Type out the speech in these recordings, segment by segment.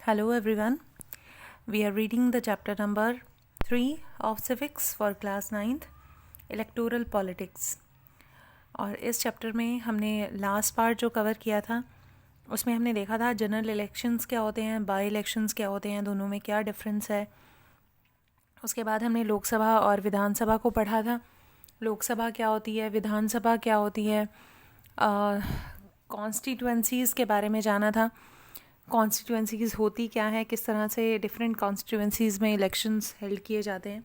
Hello everyone. We are reading the chapter number 3 of Civics for class 9th, Electoral Politics. और इस chapter में हमने last part जो cover किया था उसमें हमने देखा था जनरल इलेक्शंस क्या होते हैं, बाई इलेक्शंस क्या होते हैं, दोनों में क्या डिफरेंस है. उसके बाद हमने लोकसभा और विधानसभा को पढ़ा था. लोकसभा क्या होती है, विधानसभा क्या होती है, कॉन्स्टिट्यूएंसीज़ के बारे में जाना था. कॉन्स्टिट्यूएंसीज़ होती क्या है, किस तरह से डिफरेंट कॉन्स्टिट्यूएंसीज़ में इलेक्शंस हेल्ड किए जाते हैं.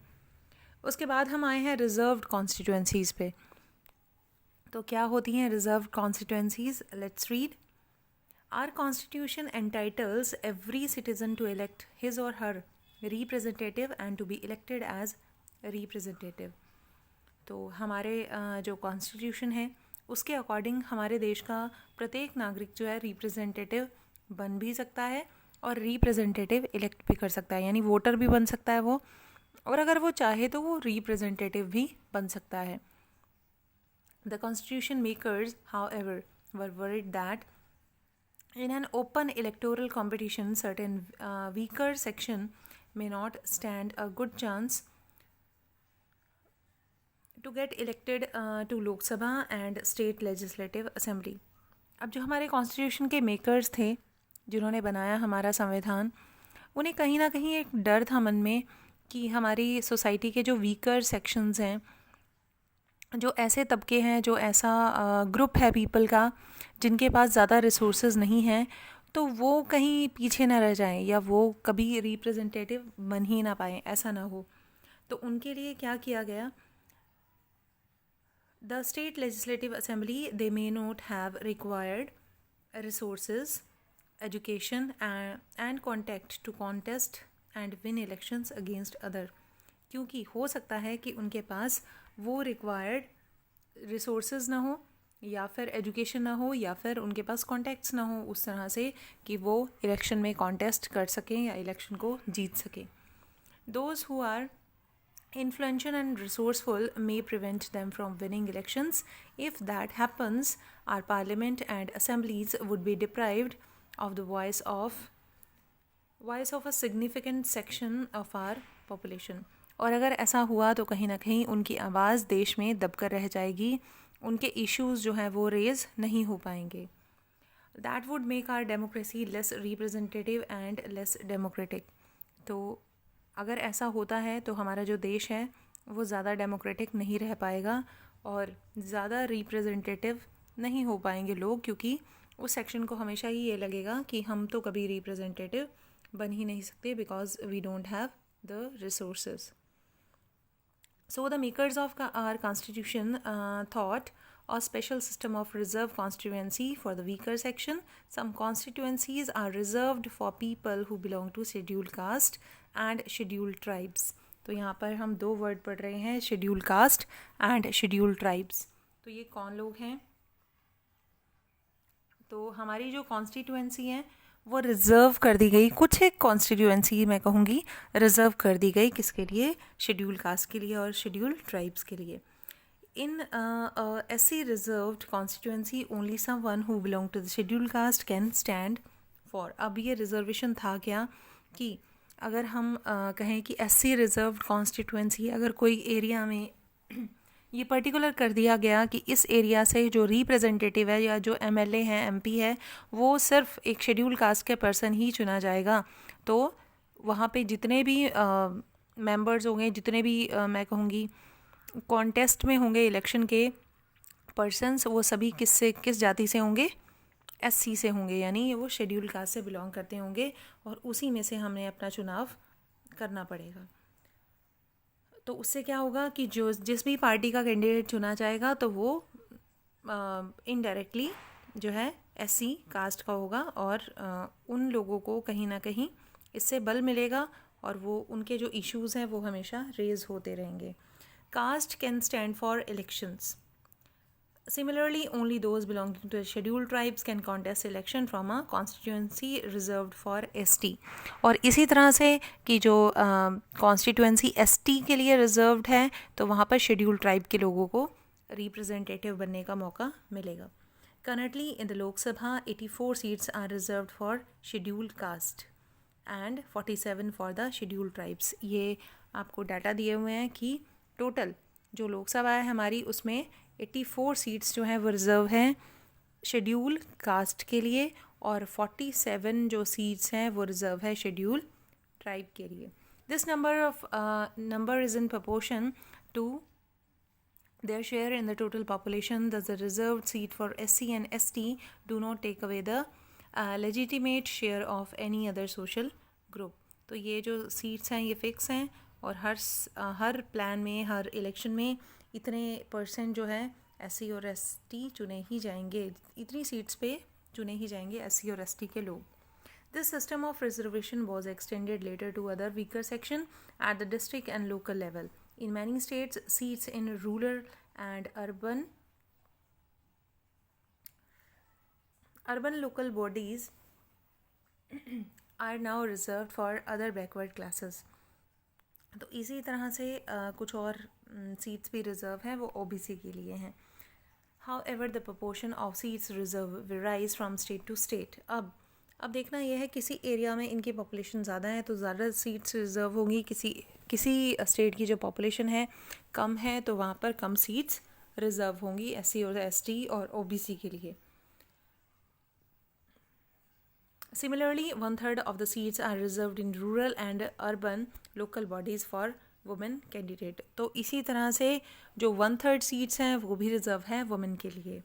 उसके बाद हम आए हैं रिज़र्व्ड कॉन्स्टिट्यूएंसीज़ पे. तो क्या होती हैं reserved constituencies? Let's read. Our constitution entitles every citizen to elect his or her representative and to be elected as representative. तो हमारे जो कॉन्स्टिट्यूशन है उसके अकॉर्डिंग हमारे देश का प्रत्येक नागरिक जो है रिप्रेजेंटेटिव बन भी सकता है और रिप्रेजेंटेटिव इलेक्ट भी कर सकता है, यानी वोटर भी बन सकता है वो, और अगर वो चाहे तो वो रिप्रेजेंटेटिव भी बन सकता है. The constitution makers however were worried that in an open electoral competition certain weaker section may not stand a good chance to get elected to Lok Sabha and State Legislative Assembly. अब जो हमारे constitution के makers थे जिन्होंने बनाया हमारा संविधान, उन्हें कहीं ना कहीं एक डर था मन में कि हमारी सोसाइटी के जो वीकर सेक्शंस हैं, जो ऐसे तबके हैं, जो ऐसा ग्रुप है पीपल का जिनके पास ज़्यादा रिसोर्सेज नहीं हैं, तो वो कहीं पीछे ना रह जाएं या वो कभी रिप्रेजेंटेटिव बन ही ना पाएँ, ऐसा ना हो. तो उनके लिए क्या किया गया? The state legislative assembly they may not have required resources, education and contact to contest and win elections against other. क्योंकि हो सकता है कि उनके पास वो रिक्वायर्ड रिसोर्सेज ना हो, या फिर एजुकेशन ना हो, या फिर उनके पास कॉन्टैक्ट्स ना हो उस तरह से कि वो इलेक्शन में कॉन्टेस्ट कर सकें या इलेक्शन को जीत सकें. Those who are influential and resourceful may prevent them from winning elections. If that happens, our parliament and assemblies would be deprived of the voice of a significant section of our population. और अगर ऐसा हुआ तो कहीं ना कहीं उनकी आवाज़ देश में दबकर रह जाएगी, उनके इश्यूज़ जो हैं वो रेज़ नहीं हो पाएंगे. That would make our democracy less representative and less democratic. तो अगर ऐसा होता है तो हमारा जो देश है वो ज़्यादा डेमोक्रेटिक नहीं रह पाएगा और ज़्यादा रिप्रेजेंटेटिव नहीं हो पाएंगे लोग, क्योंकि उस सेक्शन को हमेशा ही ये लगेगा कि हम तो कभी रिप्रेजेंटेटिव बन ही नहीं सकते because we don't have the resources. So the makers of our constitution thought a special system of reserve constituency for the weaker section. Some constituencies are reserved for people who belong to scheduled caste and scheduled tribes. तो यहाँ पर हम दो word पढ़ रहे हैं, scheduled caste and scheduled tribes. तो ये कौन लोग हैं? तो हमारी जो कॉन्स्टिट्यूएंसी है वो रिज़र्व कर दी गई, कुछ एक कॉन्स्टिट्यूएंसी मैं कहूँगी रिज़र्व कर दी गई, किसके लिए? शेड्यूल कास्ट के लिए और शेड्यूल ट्राइब्स के लिए. In SC reserved constituency only someone who belong to the schedule caste can stand for. अब ये रिजर्वेशन था क्या कि अगर हम कहें कि एससी रिजर्व्ड कॉन्स्टिट्यूएंसी, अगर कोई एरिया में ये पर्टिकुलर कर दिया गया कि इस एरिया से जो रिप्रेजेंटेटिव है या जो एमएलए है, एमपी है, वो सिर्फ एक शेड्यूल कास्ट के पर्सन ही चुना जाएगा, तो वहाँ पे जितने भी मेंबर्स होंगे, जितने भी मैं कहूँगी कॉन्टेस्ट में होंगे इलेक्शन के पर्सन्स, वो सभी किस जाति से होंगे? एससी से होंगे, यानी वो शेड्यूल कास्ट से बिलोंग करते होंगे और उसी में से हमें अपना चुनाव करना पड़ेगा. तो उससे क्या होगा कि जिस भी पार्टी का कैंडिडेट चुना जाएगा तो वो इनडायरेक्टली जो है एससी कास्ट का होगा और उन लोगों को कहीं ना कहीं इससे बल मिलेगा और वो उनके जो इश्यूज़ हैं वो हमेशा रेज होते रहेंगे. Caste can stand for elections. Similarly, only those belonging to the scheduled tribes can contest election from a constituency reserved for ST. और इसी तरह से कि जो constituency ST के लिए reserved है तो वहाँ पर scheduled tribe के लोगों को representative बनने का मौका मिलेगा. Currently in the Lok Sabha, 84 seats are reserved for scheduled caste. And 47 for the schedule tribes. ये आपको डाटा दिए हुए हैं कि टोटल जो लोकसभा है हमारी उसमें 84 सीट्स जो हैं वो रिज़र्व हैं शेड्यूल कास्ट के लिए और 47 जो सीट्स हैं वो रिज़र्व है शेड्यूल ट्राइब के लिए. This number is in proportion to their share in the total population. Thus the reserved seat for SC and ST do not take away the legitimate share of any other social group. तो ये जो seats हैं ये fix हैं और हर plan में हर election में इतने % जो है SC और ST चुने ही जाएंगे, इतनी सीट्स पे चुने ही जाएंगे SC और ST के लोग. This system of reservation was extended later to other weaker section at the district and local level. In many states, seats in rural and urban local bodies are now reserved for other backward classes. तो इसी तरह से कुछ और seats भी reserve हैं वो OBC के लिए हैं. However, the proportion of seats reserved varies from state to state. अब देखना यह है किसी एरिया में इनकी पॉपुलेशन ज़्यादा है तो ज़्यादा सीट्स रिज़र्व होंगी, किसी स्टेट की जो पॉपुलेशन है कम है तो वहाँ पर कम सीट्स रिज़र्व होंगी SC और ST और OBC के लिए. Similarly, 1/3 of the seats are reserved in rural and urban local bodies for women candidate. तो इसी तरह से जो 1/3 सीट्स हैं वो भी रिज़र्व हैं वुमेन के लिए.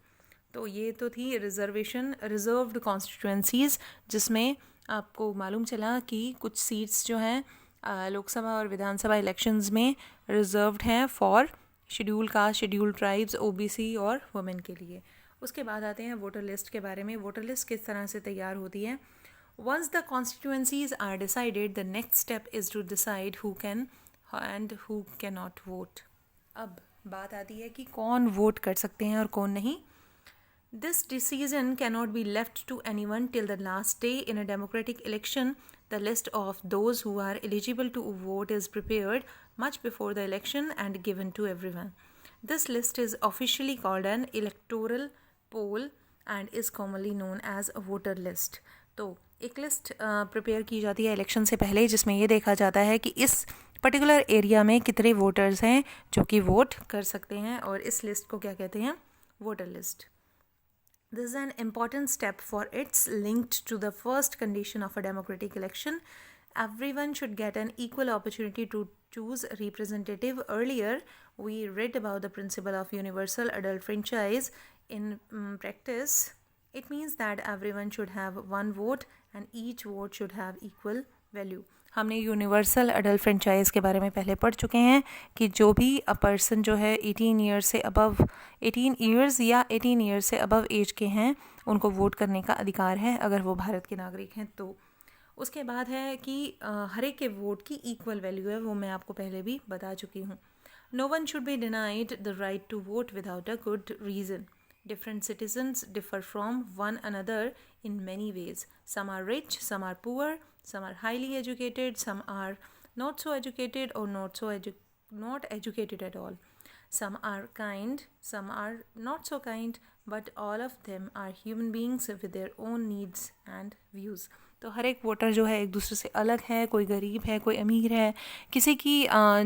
तो ये तो थी रिज़र्व्ड कॉन्स्टिट्यूएंसीज़ जिसमें आपको मालूम चला कि कुछ सीट्स जो हैं लोकसभा और विधानसभा इलेक्शंस में रिज़र्व्ड हैं for schedule caste, schedule tribes, OBC और वुमेन के लिए. उसके बाद आते हैं वोटर लिस्ट के बारे में. वोटर लिस्ट किस तरह से तैयार होती है. Once the constituencies are decided the next step is to decide who can and who can not vote. अब बात आती है कि कौन वोट कर सकते हैं और कौन नहीं. This decision cannot be left to anyone till the last day. In a democratic election, the list of those who are eligible to vote is prepared much before the election and given to everyone. This list is officially called an electoral poll and is commonly known as a voter list. तो एक list prepare की जाती है election से पहले जिसमें ये देखा जाता है कि इस पर्टिकुलर एरिया में कितने वोटर्स हैं जो कि वोट कर सकते हैं और इस लिस्ट को क्या कहते हैं, voter list. This is an important step for it's linked to the first condition of a democratic election. Everyone should get an equal opportunity to choose a representative. Earlier, we read about the principle of universal adult franchise. In practice, it means that everyone should have one vote and each vote should have equal value. हमने universal adult franchise के बारे में पहले पढ़ चुके हैं कि जो भी पर्सन जो है 18 ईयर्स से अबव 18 ईयर्स या 18 ईयर्स से अबव एज के हैं उनको वोट करने का अधिकार है अगर वो भारत के नागरिक हैं. तो उसके बाद है कि हर एक के वोट की इक्वल वैल्यू है, वो मैं आपको पहले भी बता चुकी हूँ. No one should be denied the right to vote without a good reason. Different citizens differ from one another in many ways. Some are rich, some are poor, some are highly educated, some are not so educated or not educated at all. Some are kind, some are not so kind, but all of them are human beings with their own needs and views. तो हर एक voter जो है एक दूसरे से अलग है, कोई गरीब है, कोई अमीर है, किसी की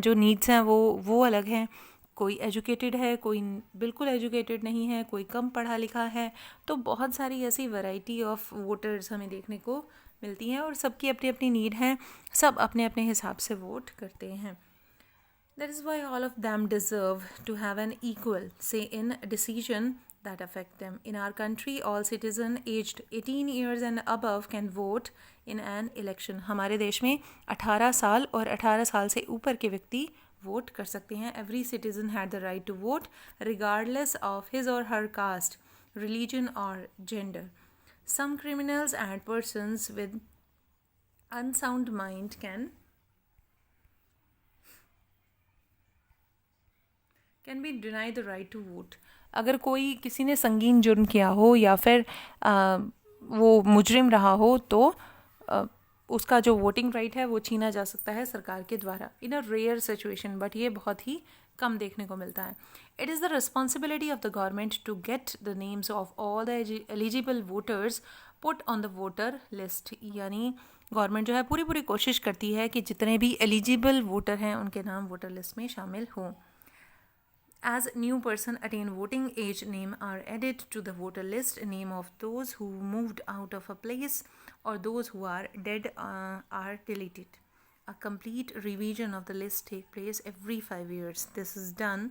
जो नीड्स हैं वो अलग हैं. कोई एजुकेटेड है, कोई बिल्कुल एजुकेटेड नहीं है, कोई कम पढ़ा लिखा है. तो बहुत सारी ऐसी वैरायटी ऑफ वोटर्स हमें देखने को मिलती हैं और सबकी अपनी अपनी नीड है, सब अपने अपने हिसाब से वोट करते हैं. That is why all of them deserve to have an equal say in decision that affect them. In our country, all citizen aged 18 years and above can vote in an election. हमारे देश में 18 साल और 18 साल से ऊपर के व्यक्ति वोट कर सकते हैं. Every citizen had the right to vote regardless of his or her caste, religion or gender. Some criminals and persons with unsound mind can be denied the right to vote. अगर कोई किसी ने संगीन जुर्म किया हो या फिर वो मुजरिम रहा हो तो उसका जो वोटिंग राइट है वो छीना जा सकता है सरकार के द्वारा in a rare situation, but ये बहुत ही कम देखने को मिलता है. It is the responsibility of the government to get the names of all the eligible voters put on the voter list, यानी गवर्नमेंट जो है पूरी पूरी कोशिश करती है कि जितने भी एलिजिबल वोटर हैं उनके नाम वोटर लिस्ट में शामिल हों. As new person attain voting age, name are added to the voter list. Name of those who moved out of a place or those who are dead are deleted. A complete revision of the list take place every 5 years. This is done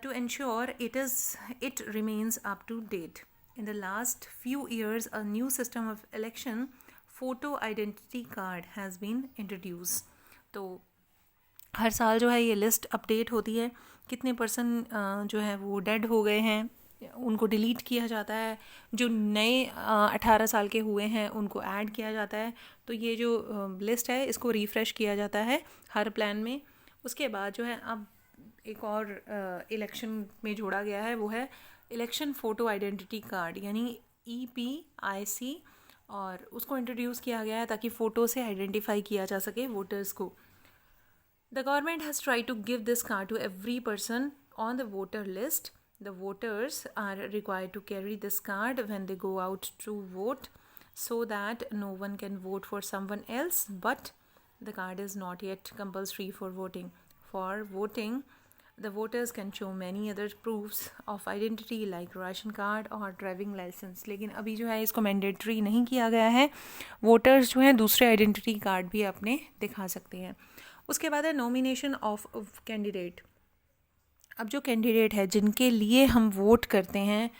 to ensure it remains up to date. In the last few years, a new system of election photo identity card has been introduced. तो हर साल जो है ये list update होती है, कितने person जो है वो डेड हो गए हैं उनको डिलीट किया जाता है, जो नए 18 साल के हुए हैं उनको ऐड किया जाता है. तो ये जो लिस्ट है इसको रिफ़्रेश किया जाता है हर प्लान में. उसके बाद जो है अब एक और इलेक्शन में जोड़ा गया है, वो है इलेक्शन फ़ोटो आइडेंटिटी कार्ड यानी EPIC, और उसको इंट्रोड्यूस किया गया है ताकि फ़ोटो से आइडेंटिफाई किया जा सके वोटर्स को. The government has tried to give this card to every person on the voter list. The voters are required to carry this card when they go out to vote so that no one can vote for someone else, but the card is not yet compulsory for voting. For voting, the voters can show many other proofs of identity like ration card or driving license. लेकिन अभी जो है इसको mandatory नहीं किया गया है, voters जो हैं दूसरे आइडेंटिटी कार्ड भी अपने दिखा सकते हैं. उसके बाद है नॉमिनेशन ऑफ कैंडिडेट. अब जो कैंडिडेट है जिनके लिए हम वोट करते हैं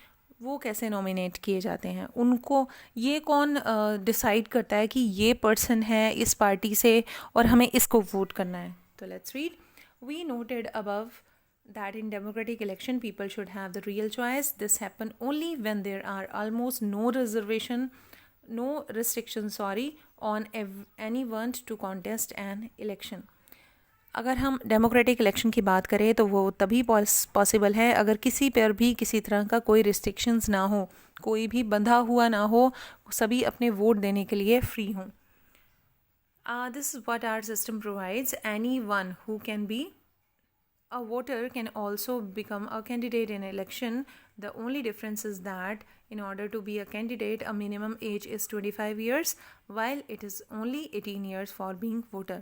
वो कैसे नॉमिनेट किए जाते हैं, उनको ये कौन डिसाइड करता है कि ये पर्सन है इस पार्टी से और हमें इसको वोट करना है. तो let's read. We noted above that in democratic election people should have the real choice. This happen only when there are almost no restrictions on anyone to contest an election. अगर हम democratic election की बात करें तो वो तभी possible है अगर किसी पर भी किसी तरह का कोई रिस्ट्रिक्शंस ना हो, कोई भी बंधा हुआ ना हो, सभी अपने वोट देने के लिए फ्री हों. This is what our system provides. Anyone who can be a voter can also become a candidate in election. The only difference is that in order to be a candidate, a minimum age is 25 years, while it is only 18 years for being voter.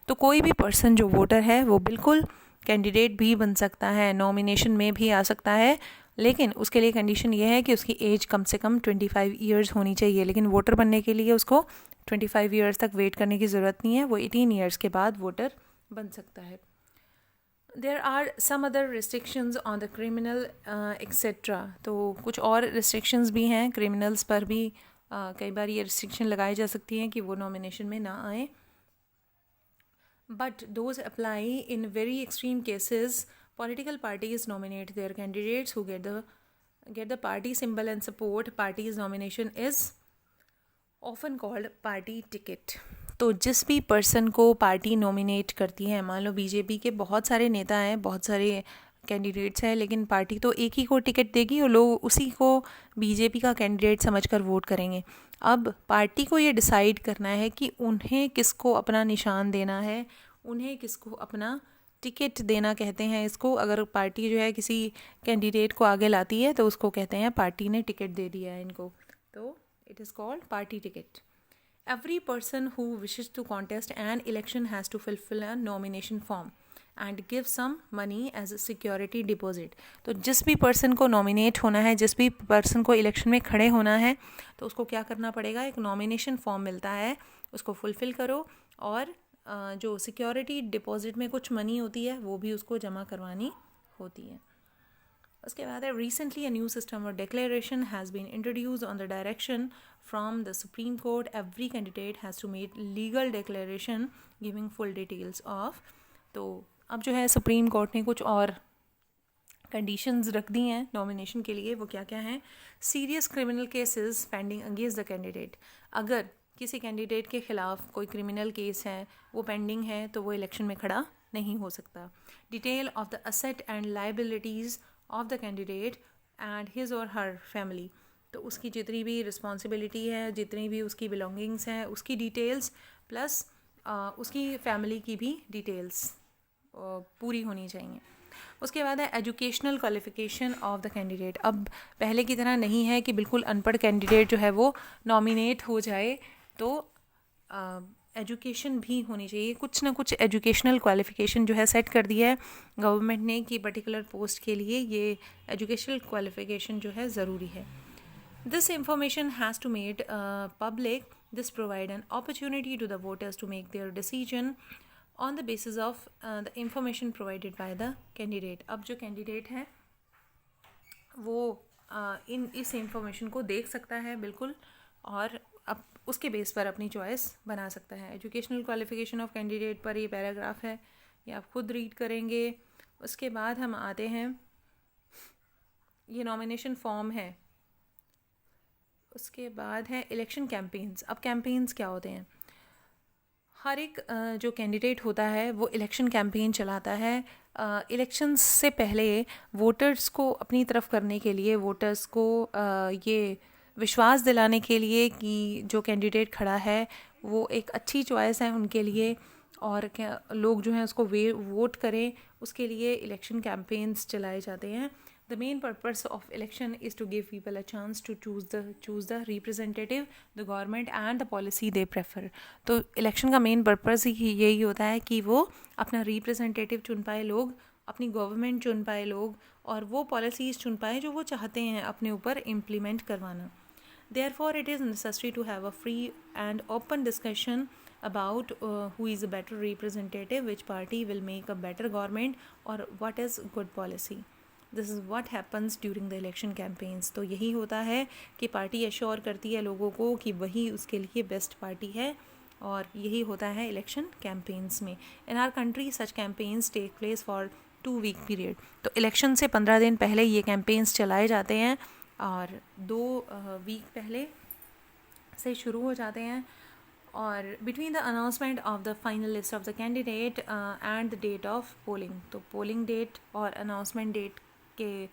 तो कोई भी person जो voter है वो बिल्कुल candidate भी बन सकता है, नॉमिनेशन में भी आ सकता है, लेकिन उसके लिए कंडीशन ये है कि उसकी एज कम से कम 25 ईयर्स होनी चाहिए. लेकिन वोटर बनने के लिए उसको 25 ईयर्स तक वेट करने की ज़रूरत नहीं है, वो 18 ईयर्स के बाद वोटर बन सकता है. There are some other restrictions on the criminal etc. तो कुछ और restrictions भी हैं, criminals पर भी कई बार ये restriction लगाई जा सकती हैं कि वो nomination में ना आए. But those apply in very extreme cases. Political parties nominate their candidates who get the party symbol and support. Party's nomination is often called party ticket. तो जिस भी पर्सन को पार्टी नॉमिनेट करती है, मान लो बीजेपी के बहुत सारे नेता हैं, बहुत सारे कैंडिडेट्स हैं, लेकिन पार्टी तो एक ही को टिकट देगी और लोग उसी को बीजेपी का कैंडिडेट समझकर वोट करेंगे. अब पार्टी को ये डिसाइड करना है कि उन्हें किसको अपना निशान देना है, उन्हें किसको अपना टिकट देना कहते हैं इसको. अगर पार्टी जो है किसी कैंडिडेट को आगे लाती है तो उसको कहते हैं पार्टी ने टिकट दे दिया है इनको, तो it is called party ticket. Every person who wishes to contest an election has to fulfill a nomination form and give some money as a security deposit. तो जिस भी पर्सन को नॉमिनेट होना है, जिस भी पर्सन को इलेक्शन में खड़े होना है, तो उसको क्या करना पड़ेगा, एक नॉमिनेशन फॉर्म मिलता है, उसको फुलफ़िल करो और जो सिक्योरिटी डिपॉजिट में कुछ मनी होती है वो भी उसको जमा करवानी होती है. उसके बाद है रिसेंटली अ न्यू सिस्टम और declaration has been introduce on the direction from the Supreme Court. Every candidate has to make legal declaration giving full details of. तो अब जो है सुप्रीम कोर्ट ने कुछ और कंडीशंस रख दी हैं नॉमिनेशन के लिए. वो क्या क्या हैं? Serious criminal cases pending against the candidate. अगर किसी कैंडिडेट के ख़िलाफ़ कोई क्रिमिनल केस है, वो पेंडिंग है, तो वो इलेक्शन में खड़ा नहीं हो सकता. Detail of the asset and liabilities of the candidate and his or her family. तो उसकी जितनी भी रिस्पॉन्सिबिलिटी है, जितनी भी उसकी बिलोंगिंग्स हैं, उसकी डिटेल्स प्लस उसकी फैमिली की भी डिटेल्स पूरी होनी चाहिए. उसके बाद है educational qualification of the candidate. अब पहले की तरह नहीं है कि बिल्कुल अनपढ़ कैंडिडेट जो है वो नॉमिनेट हो जाए, तो एजुकेशन भी होनी चाहिए, कुछ ना कुछ एजुकेशनल क्वालिफिकेशन जो है सेट कर दिया है गवर्नमेंट ने कि पर्टिकुलर पोस्ट के लिए ये एजुकेशनल क्वालिफिकेशन जो है ज़रूरी है। This information has to made public, this provide an opportunity to the voters to make their decision on the basis of the information provided by the candidate. अब जो candidate है वो इस इंफॉर्मेशन को देख सकता है बिल्कुल, और अब उसके बेस पर अपनी चॉइस बना सकता है। एजुकेशनल क्वालिफिकेशन ऑफ कैंडिडेट पर ये पैराग्राफ है, ये आप खुद रीड करेंगे। उसके बाद हम आते हैं, ये नॉमिनेशन फॉर्म है। उसके बाद है इलेक्शन कैंपेन्स। अब कैंपेन्स क्या होते हैं? हर एक जो कैंडिडेट होता है वो इलेक्शन कैंपेन चलाता है। इलेक्शंस से पहले वोटर्स को अपनी तरफ करने के लिए, वोटर्स को ये विश्वास दिलाने के लिए कि जो कैंडिडेट खड़ा है वो एक अच्छी चॉइस है उनके लिए, और क्या लोग जो हैं उसको वोट करें, उसके लिए इलेक्शन कैंपेन्स चलाए जाते हैं। The main purpose of election is to give people a chance to choose the representative, the government and the policy they prefer. तो इलेक्शन का मेन पर्पस ही यही होता है कि वो अपना रिप्रेजेंटेटिव चुन पाए लोग, अपनी गवर्नमेंट चुन पाए लोग, और वो पॉलिसीज़ चुन पाए जो वो चाहते हैं अपने ऊपर इम्प्लीमेंट करवाना। Therefore, it is necessary to have a free and open discussion about who is a better representative, which party will make a better government, or what is good policy. This is what happens during the election campaigns. तो यही होता है कि party assure करती है लोगों को कि वही उसके लिए बेस्ट पार्टी है, और यही होता है इलेक्शन कैंपेन्स में। In our country such campaigns take place for 2 week period. तो इलेक्शन से 15 दिन पहले ये कैंपेन्स चलाए जाते हैं, और 2 वीक पहले से शुरू हो जाते हैं, और between the announcement of the final list of the candidate and the date of polling. तो पोलिंग डेट और अनाउंसमेंट डेट के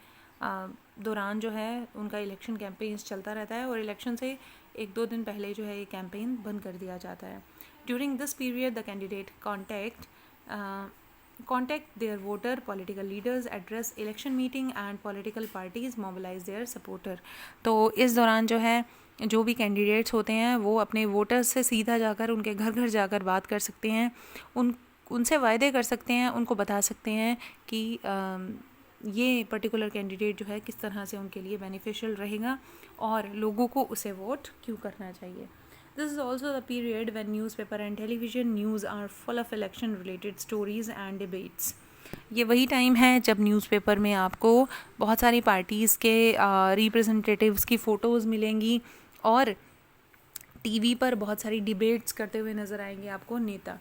दौरान जो है उनका इलेक्शन कैंपेन्स चलता रहता है, और इलेक्शन से 1-2 दिन पहले जो है ये कैंपेन बंद कर दिया जाता है। During this period the candidate contact their voter, political leaders, address election meeting and political parties mobilize their supporter। तो इस दौरान जो है जो भी कैंडिडेट्स होते हैं वो अपने वोटर्स से सीधा जाकर उनके घर घर जाकर बात कर सकते हैं, उनसे वायदे कर सकते हैं, उनको बता सकते हैं कि ये पर्टिकुलर कैंडिडेट जो है किस तरह से उनके लिए बेनिफिशियल रहेगा और लोगों को उसे वोट क्यों करना चाहिए। This is also the period when newspaper and television news are full of election related stories and debates। ये वही टाइम है जब न्यूज़पेपर में आपको बहुत सारी पार्टीज़ के रिप्रेजेंटेटिव्स की फ़ोटोज़ मिलेंगी, और टीवी पर बहुत सारी डिबेट्स करते हुए नज़र आएंगे आपको नेता।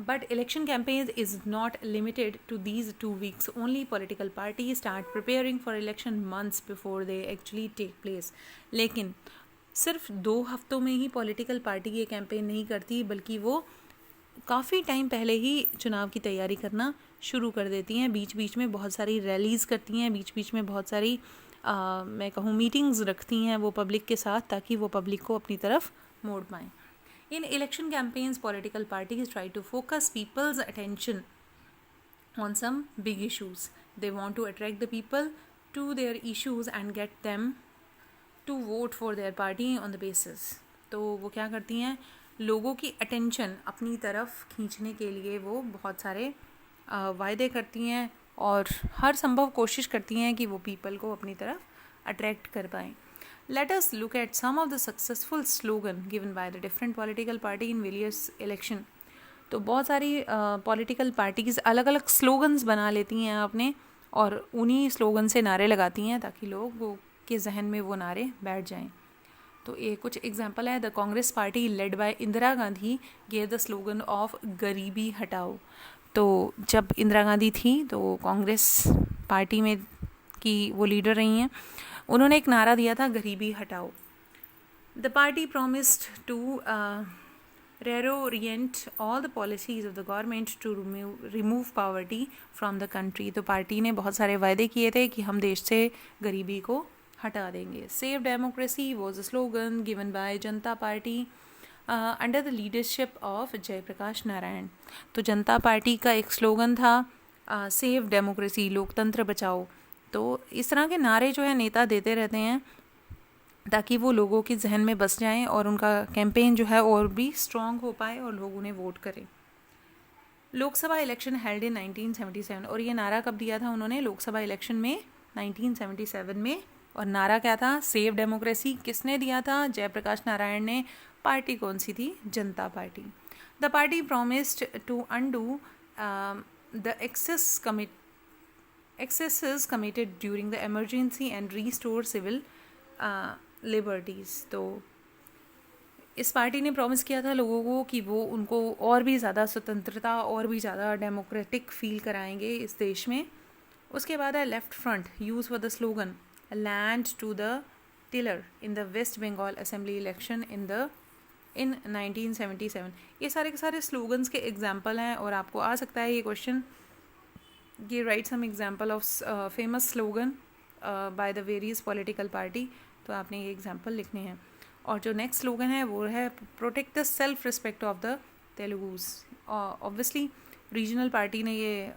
But election campaigns is not limited to these 2 weeks. Only political parties start preparing for election months before they actually take place। लेकिन सिर्फ 2 हफ्तों में ही पॉलिटिकल पार्टी ये कैंपेन नहीं करती, बल्कि वो काफ़ी टाइम पहले ही चुनाव की तैयारी करना शुरू कर देती हैं। बीच बीच में बहुत सारी रैलीज़ करती हैं, बीच बीच में बहुत सारी मैं कहूँ मीटिंग्स रखती हैं वो पब्लिक के साथ, ताकि वो पब्लिक को अपनी तरफ मोड़ पाएँ। In election campaigns, political parties try to focus people's attention on some big issues. They want to attract the people to their issues and get them to vote for their party on the basis। तो वो क्या करती हैं, लोगों की attention अपनी तरफ खींचने के लिए वो बहुत सारे वायदे करती हैं और हर संभव कोशिश करती हैं कि वो पीपल को अपनी तरफ अट्रैक्ट कर पाएँ। Let us look at some of the successful slogan given by the different political party in various election। तो बहुत सारी पॉलिटिकल पार्टीज़ अलग अलग स्लोगन्स बना लेती हैं अपने, और उन्हीं स्लोगन से नारे लगाती हैं ताकि लोगों के जहन में वो नारे बैठ जाएं। तो ये कुछ एग्जांपल है। The Congress party led by Indira Gandhi gave the slogan of गरीबी हटाओ। तो जब इंदिरा गांधी थी तो कांग्रेस पार्टी में की वो लीडर रही हैं, उन्होंने एक नारा दिया था, गरीबी हटाओ। The party promised to reorient all the policies of the government to remove poverty from the country। तो पार्टी ने बहुत सारे वायदे किए थे कि हम देश से गरीबी को हटा देंगे। Save democracy was a slogan given by Janata Party under the leadership of Jayaprakash Narayan. तो जनता पार्टी का एक स्लोगन था सेव डेमोक्रेसी, लोकतंत्र बचाओ। तो इस तरह के नारे जो है नेता देते रहते हैं ताकि वो लोगों के जहन में बस जाएं और उनका कैंपेन जो है और भी स्ट्रॉन्ग हो पाए और लोग उन्हें वोट करें। लोकसभा इलेक्शन हेल्ड इन 1977, और ये नारा कब दिया था उन्होंने? लोकसभा इलेक्शन में 1977 में। और नारा क्या था? Save democracy. किसने दिया था? जयप्रकाश नारायण ने। पार्टी कौन सी थी? Janata party. The party promised to undo the excesses committed during the emergency and restore civil liberties। तो इस पार्टी ने प्रॉमिस किया था लोगों को कि वो उनको और भी ज़्यादा स्वतंत्रता और भी ज़्यादा डेमोक्रेटिक फील कराएंगे इस देश में। उसके बाद है Left Front use for the slogan land to the tiller in the West Bengal assembly election in 1977। ये सारे के सारे स्लोगन्स के एग्जाम्पल हैं और आपको आ सकता है ये क्वेश्चन कि write some example of famous slogan by the various political party. तो आपने ये एग्जाम्पल लिखने हैं। और जो नेक्स्ट स्लोगन है वो है protect the self respect of the Telugus. Obviously regional party ने ये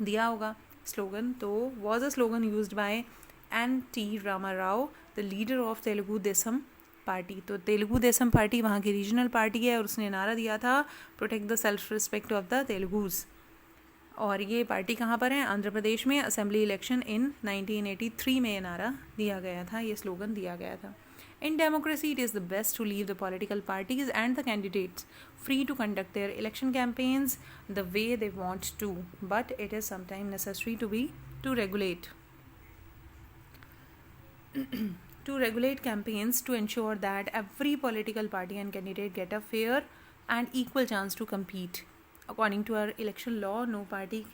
दिया होगा स्लोगन। तो was a slogan used by N.T. Rama Rao, the leader of Telugu Desam Party. तो तेलुगु देशम पार्टी वहाँ की रीजनल पार्टी है और उसने नारा दिया था protect the self respect of the Telugus. और ये पार्टी कहाँ पर है? आंध्र प्रदेश में। असेंबली इलेक्शन इन 1983 में ये नारा दिया गया था, ये स्लोगन दिया गया था। In democracy, it is the best to leave the political parties and the candidates free to conduct their election campaigns the way they want to, but it is sometimes necessary to regulate campaigns to ensure that every political party and candidate get a fair and equal chance to compete. According to our election law, no party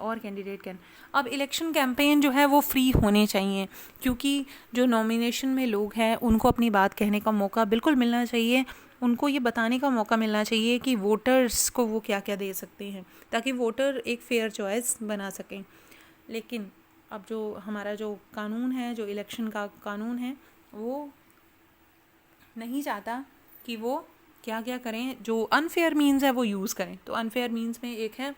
or candidate can। अब election campaign जो है वो free होने चाहिए क्योंकि जो nomination में लोग हैं उनको अपनी बात कहने का मौका बिल्कुल मिलना चाहिए। उनको ये बताने का मौका मिलना चाहिए कि वोटर्स को वो क्या क्या दे सकते हैं ताकि वोटर एक फेयर चॉइस बना सकें। लेकिन अब जो हमारा जो कानून है, जो इलेक्शन का कानून है, वो नहीं चाहता कि वो क्या क्या करें, जो अनफेयर मीन्स है वो यूज़ करें। तो अनफेयर मीन्स में एक है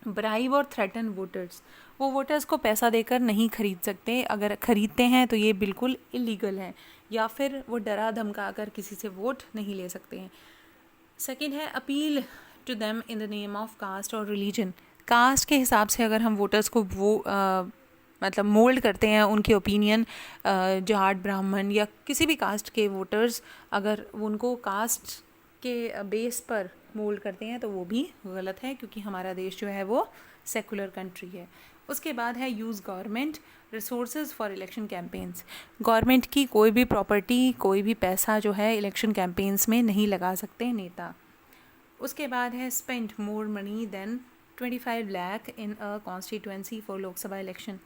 ब्राइब और थ्रेटन वोटर्स। वो वोटर्स को पैसा देकर नहीं खरीद सकते, अगर खरीदते हैं तो ये बिल्कुल इलीगल है, या फिर वो डरा धमका कर किसी से वोट नहीं ले सकते हैं। सेकंड है appeal to them in the name of caste और रिलीजन। कास्ट के हिसाब से अगर हम वोटर्स को मतलब मोल्ड करते हैं, उनके ओपिनियन, जाट, ब्राह्मण या किसी भी कास्ट के वोटर्स अगर उनको कास्ट के बेस पर मोल्ड करते हैं तो वो भी गलत है क्योंकि हमारा देश जो है वो सेकुलर कंट्री है। उसके बाद है use government resources for election campaigns. Government की कोई भी प्रॉपर्टी, कोई भी पैसा जो है इलेक्शन कैंपेन्स में नहीं लगा सकते नेता। उसके बाद है spend more money than 25 lakh in a constituency for Lok Sabha election.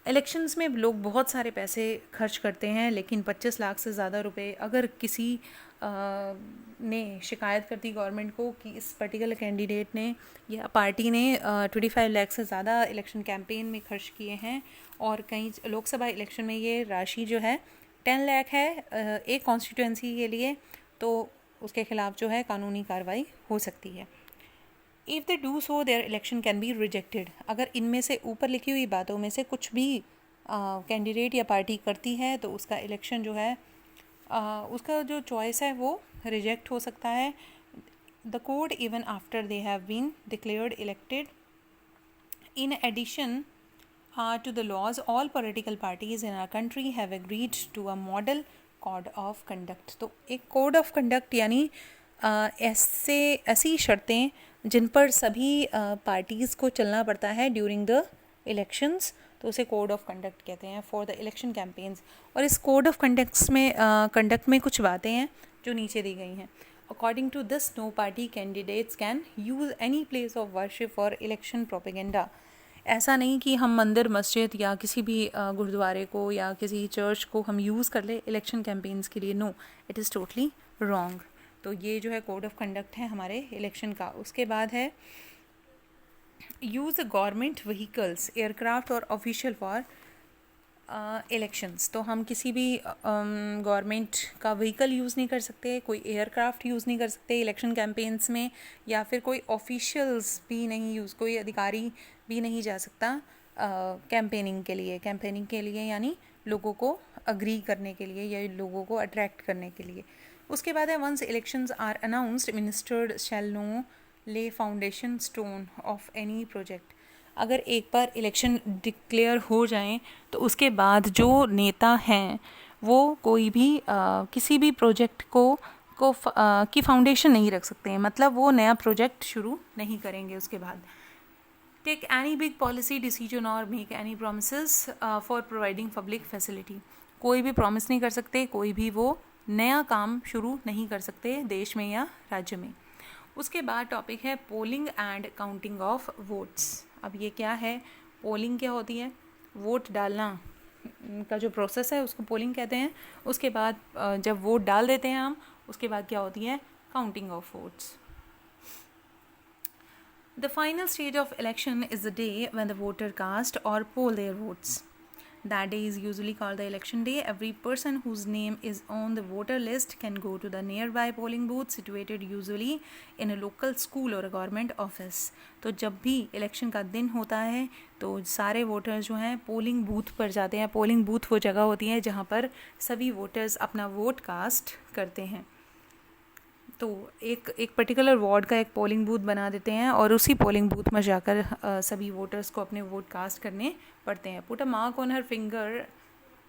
Elections में लोग बहुत सारे पैसे खर्च करते हैं, लेकिन 25 लाख से ज़्यादा रुपए अगर किसी ने शिकायत कर दी गवर्नमेंट को कि इस पर्टिकुलर कैंडिडेट ने या पार्टी ने 25 लाख से ज़्यादा इलेक्शन कैंपेन में खर्च किए हैं और कई लोकसभा इलेक्शन में ये राशि जो है 10 लाख है एक कॉन्स्टिट्यूएंसी के लिए, तो उसके खिलाफ जो है कानूनी कार्रवाई हो सकती है। If they do so their election can be rejected. अगर इनमें से ऊपर लिखी हुई बातों में से कुछ भी कैंडिडेट या पार्टी करती है तो उसका इलेक्शन जो है उसका जो चॉइस है वो रिजेक्ट हो सकता है। The code even after they have been declared elected. In addition to the laws, all political parties in our country have agreed to a model code of conduct। तो एक कोड ऑफ कंडक्ट यानी ऐसी शर्तें जिन पर सभी parties को चलना पड़ता है ड्यूरिंग द इलेक्शंस, तो उसे कोड ऑफ कंडक्ट कहते हैं फॉर द इलेक्शन कैंपेन्स। और इस कोड ऑफ कंडक्ट में कुछ बातें हैं जो नीचे दी गई हैं। According to this no party candidates can use any place of worship for election propaganda. ऐसा नहीं कि हम मंदिर, मस्जिद या किसी भी गुरुद्वारे को या किसी चर्च को हम यूज़ कर ले इलेक्शन कैंपेन्स के लिए। No, it is totally wrong. तो ये जो है कोड ऑफ कंडक्ट है हमारे इलेक्शन का। उसके बाद है यूज़ गवर्नमेंट व्हीकल्स, एयरक्राफ्ट और ऑफिशियल फॉर इलेक्शंस तो हम किसी भी गवर्नमेंट का व्हीकल यूज़ नहीं कर सकते, कोई एयरक्राफ्ट यूज़ नहीं कर सकते इलेक्शन कैंपेन्स में, या फिर कोई ऑफिशियल्स भी नहीं यूज़, कोई अधिकारी भी नहीं जा सकता कैंपेनिंग के लिए यानी लोगों को अग्री करने के लिए या लोगों को अट्रैक्ट करने के लिए। उसके बाद है once elections are announced ministers shall no lay foundation stone of any project. अगर एक बार इलेक्शन डिक्लेयर हो जाएं तो उसके बाद जो नेता हैं वो कोई भी किसी भी प्रोजेक्ट की फाउंडेशन नहीं रख सकते हैं, मतलब वो नया प्रोजेक्ट शुरू नहीं करेंगे उसके बाद। Take any big policy decision or make any promise for providing public facility. कोई भी प्रॉमिस नहीं कर सकते, कोई भी वो नया काम शुरू नहीं कर सकते देश में या राज्य में। उसके बाद टॉपिक है polling and counting of votes. अब ये क्या है, पोलिंग क्या होती है, वोट डालना का जो प्रोसेस है उसको पोलिंग कहते हैं। उसके बाद जब वोट डाल देते हैं हम, उसके बाद क्या होती है, counting of votes. The final stage of election is the day when the voter cast or poll their votes. That day is usually called the election day. Every person whose name is on the voter list can go to the nearby polling booth situated usually in a local school or a government office. तो जब भी election का दिन होता है तो सारे voters जो हैं पोलिंग बूथ पर जाते हैं। पोलिंग बूथ वो जगह होती है जहाँ पर सभी वोटर्स अपना वोट कास्ट करते हैं। तो एक पर्टिकुलर वार्ड का एक पोलिंग बूथ बना देते हैं और उसी पोलिंग बूथ में जाकर सभी वोटर्स को अपने वोट कास्ट करने पड़ते हैं। Put a mark on her finger,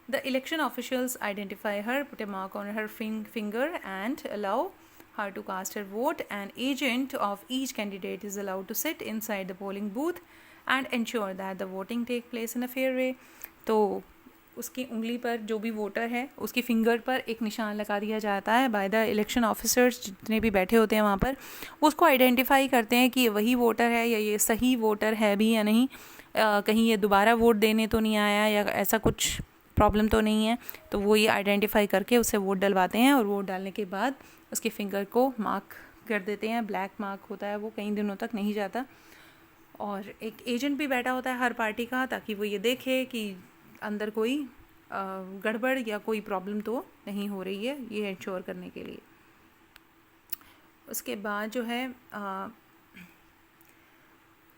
the election officials identify her, put a mark on her finger and allow her to cast her vote. An agent of each candidate is allowed to sit inside the polling booth and ensure that the voting take place in a fair way. तो उसकी उंगली पर जो भी voter है उसकी finger पर एक निशान लगा दिया जाता है बाय द इलेक्शन ऑफिसर्स, जितने भी बैठे होते हैं वहाँ पर। उसको आइडेंटिफाई करते हैं कि ये वही वोटर है या ये सही वोटर है भी या नहीं, कहीं ये दोबारा वोट देने तो नहीं आया या ऐसा कुछ प्रॉब्लम तो नहीं है। तो वो ये आइडेंटिफाई करके उससे वोट डलवाते हैं और वोट डालने के बाद उसके फिंगर को मार्क कर देते हैं। ब्लैक मार्क होता है, वो कई दिनों तक नहीं जाता। और एक एजेंट भी बैठा होता है हर पार्टी का, ताकि वो ये देखे कि अंदर कोई गड़बड़ या कोई प्रॉब्लम तो नहीं हो रही है, ये इंश्योर करने के लिए। उसके बाद जो है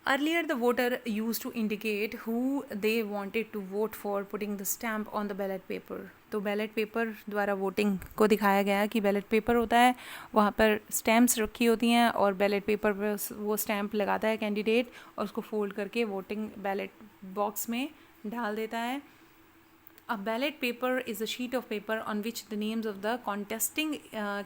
earlier the voter used to indicate who they wanted to vote for putting the stamp on the ballot paper. तो बैलेट पेपर द्वारा वोटिंग को दिखाया गया कि बैलेट पेपर होता है, वहाँ पर स्टैम्प्स रखी होती हैं और बैलेट पेपर पर वो स्टैम्प लगाता है कैंडिडेट और उसको फोल्ड करके वोटिंग बैलेट बॉक्स में डाल देता है। A ballot paper is a sheet of paper on which the names of the contesting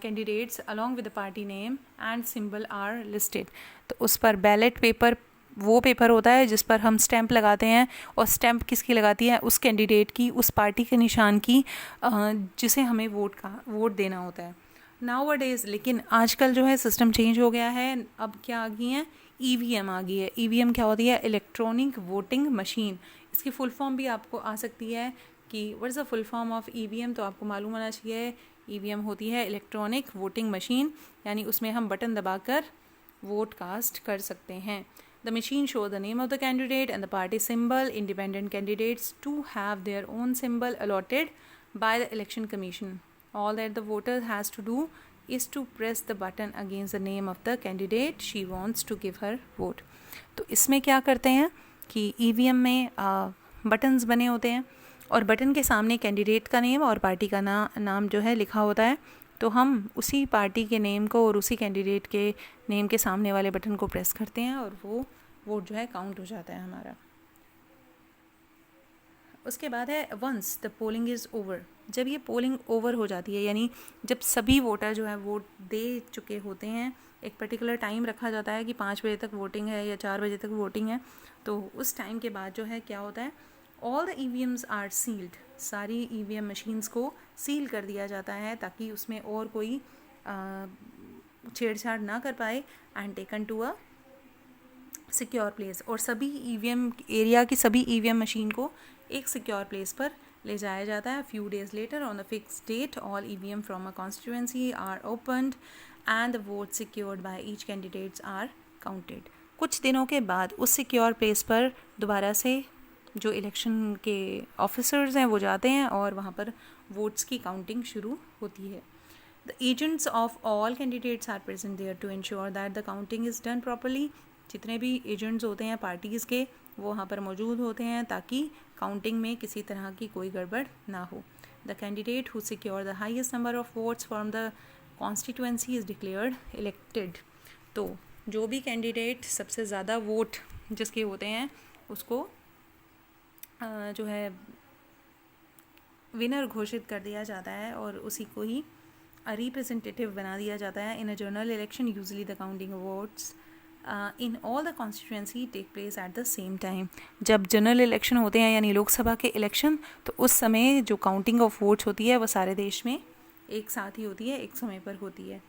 candidates along with the party name and symbol are listed. तो उस पर बैलेट पेपर वो paper होता है जिस पर हम स्टैंप लगाते हैं, और स्टैंप किसकी लगाती है, उस कैंडिडेट की, उस पार्टी के निशान की जिसे हमें वोट देना होता है। नाउ डेज लेकिन आजकल जो है सिस्टम चेंज हो गया है। अब क्या आ गई है, ईवीएम आ गई है। ईवीएम क्या होती है, इलेक्ट्रॉनिक वोटिंग मशीन। इसकी फुल फॉर्म भी आपको आ सकती है कि what is the full form of EVM, तो आपको मालूम होना चाहिए। ईवीएम होती है इलेक्ट्रॉनिक वोटिंग मशीन, यानी उसमें हम बटन दबाकर वोट कास्ट कर सकते हैं। The machine show the name of the candidate and the party symbol. Independent candidates to have their own symbol allotted by the election commission. All that the voter has to do is to press the button against the name of the candidate she wants to give her vote. तो इसमें क्या करते हैं कि EVM में buttons बने होते हैं और बटन के सामने कैंडिडेट का नेम और पार्टी का नाम जो है लिखा होता है। तो हम उसी पार्टी के नेम को और उसी कैंडिडेट के नेम के सामने वाले बटन को प्रेस करते हैं और वो वोट जो है काउंट हो जाता है हमारा। उसके बाद है once the polling is over. जब ये पोलिंग ओवर हो जाती है, यानी जब सभी वोटर जो है वोट दे चुके होते हैं, एक पर्टिकुलर टाइम रखा जाता है कि 5 बजे तक वोटिंग है या 4 बजे तक वोटिंग है, तो उस टाइम के बाद जो है क्या होता है, all the EVMs are sealed. सारी ईवीएम मशीन्स को सील कर दिया जाता है ताकि उसमें और कोई छेड़छाड़ ना कर पाए, and taken to a secure place. और सभी ईवीएम एरिया की सभी ईवीएम मशीन को एक सिक्योर प्लेस पर ले जाया जाता है। Few days later on the fix date all EVM from a constituency are opened and the vote secured by each candidates are counted. कुछ दिनों के बाद उस सिक्योर प्लेस पर दोबारा से जो इलेक्शन के ऑफिसर्स हैं वो जाते हैं और वहाँ पर वोट्स की काउंटिंग शुरू होती है. The agents of all candidates are present there to ensure that the counting is done properly. जितने भी एजेंट्स होते हैं पार्टीज़ के वो वहाँ पर मौजूद होते हैं ताकि काउंटिंग में किसी तरह की कोई गड़बड़ ना हो. The candidate who secure the highest number of votes from the constituency is declared elected. तो जो भी कैंडिडेट सबसे ज़्यादा वोट जिसके होते हैं उसको जो है विनर घोषित कर दिया जाता है और उसी को ही रिप्रेजेंटेटिव बना दिया जाता है. In a general election usually the counting votes in all the constituency take place at the same time. जब जनरल इलेक्शन होते हैं यानी लोकसभा के इलेक्शन, तो उस समय जो काउंटिंग ऑफ वोट्स होती है वो सारे देश में एक साथ ही होती है, एक समय पर होती है.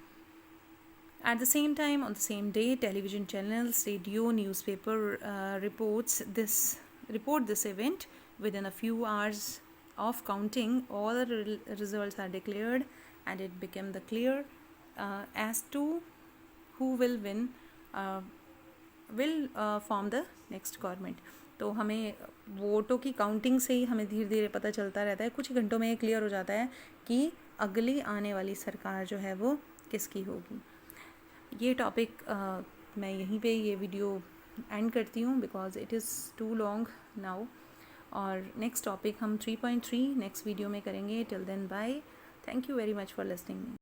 At the same time, on the same day, television channels, radio, newspaper report this event. Within a few hours of counting, all the results are declared, and it became the clear as to who will win, will form the next government. तो हमें वोटों की counting से ही हमें धीरे धीरे पता चलता रहता है, कुछ ही घंटों में ये क्लियर हो जाता है कि अगली आने वाली सरकार जो है वो किसकी होगी. ये टॉपिक मैं यहीं पे ये वीडियो एंड करती हूँ because it is too long now. और नेक्स्ट टॉपिक हम 3.3 नेक्स्ट वीडियो में करेंगे. Till then bye. Thank you very much for listening.